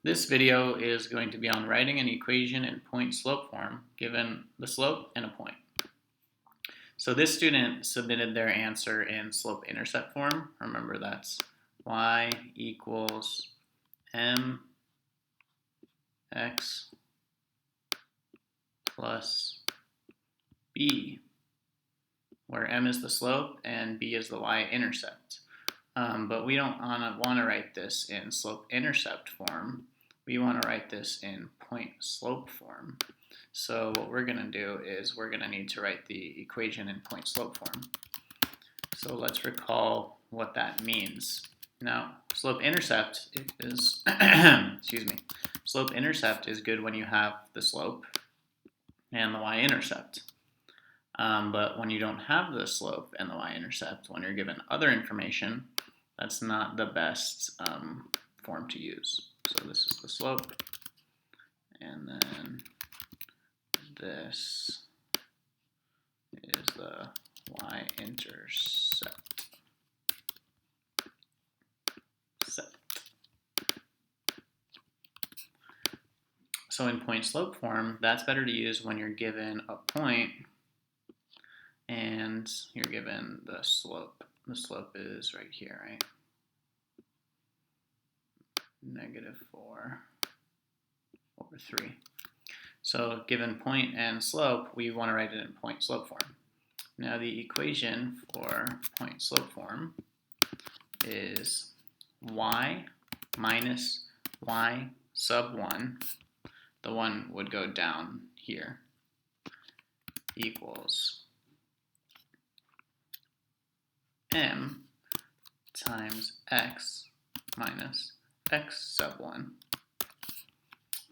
This video is going to be on writing an equation in point-slope form given the slope and a point. So this student submitted their answer in slope-intercept form. Remember, that's y equals mx plus b, where m is the slope and b is the y-intercept. But we don't want to write this in slope-intercept form. We want to write this in point-slope form. So what we're going to do is we're going to need to write the equation in point-slope form. So let's recall what that means. Now, slope-intercept is, slope-intercept is good when you have the slope and the y-intercept. But when you don't have the slope and the y-intercept, when you're given other information, that's not the best form to use. So this is the slope, and then this is the y-intercept. So in point-slope form, that's better to use when you're given a point and you're given the slope. The slope is right here, right? -4/3. So given point and slope, we want to write it in point-slope form. Now the equation for point-slope form is y minus y sub 1, the 1 would go down here, equals m times x minus x sub 1.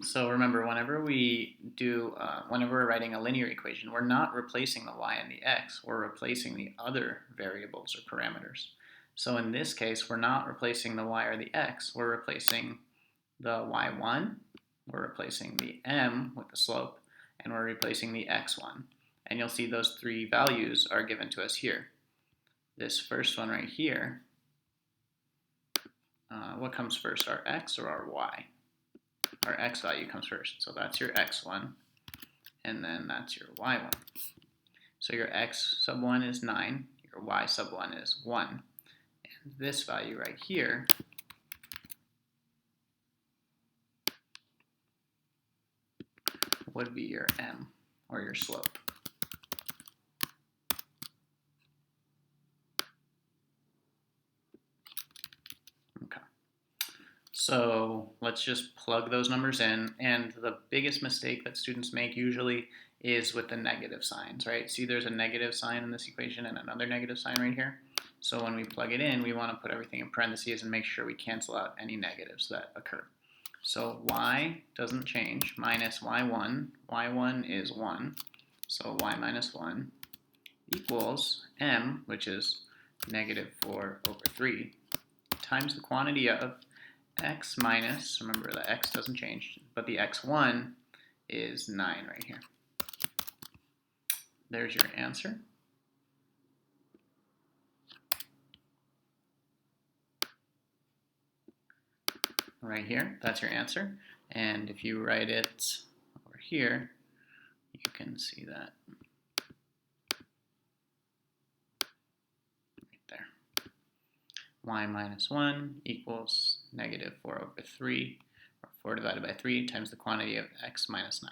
So remember, whenever we're writing a linear equation, we're not replacing the y and the x, we're replacing the other variables or parameters. So in this case, we're not replacing the y or the x, we're replacing the y1, we're replacing the m with the slope, and we're replacing the x1. And you'll see those three values are given to us here. This first one right here, what comes first, our x or our y? Our x value comes first, so that's your x1, and then that's your y1. So your x sub 1 is 9, your y sub 1 is 1, and this value right here would be your m, or your slope. Okay. So let's just plug those numbers in, and the biggest mistake that students make usually is with the negative signs, right? See, there's a negative sign in this equation and another negative sign right here. So when we plug it in, we want to put everything in parentheses and make sure we cancel out any negatives that occur. So y doesn't change, minus y1, y1 is 1, so y minus 1 equals m, which is -4/3, times the quantity of x minus, remember the x doesn't change, but the x1 is 9 right here. There's your answer. Right here, that's your answer. And if you write it over here, you can see that right there. Y minus 1 equals -4/3, or 4 divided by 3 times the quantity of x minus 9.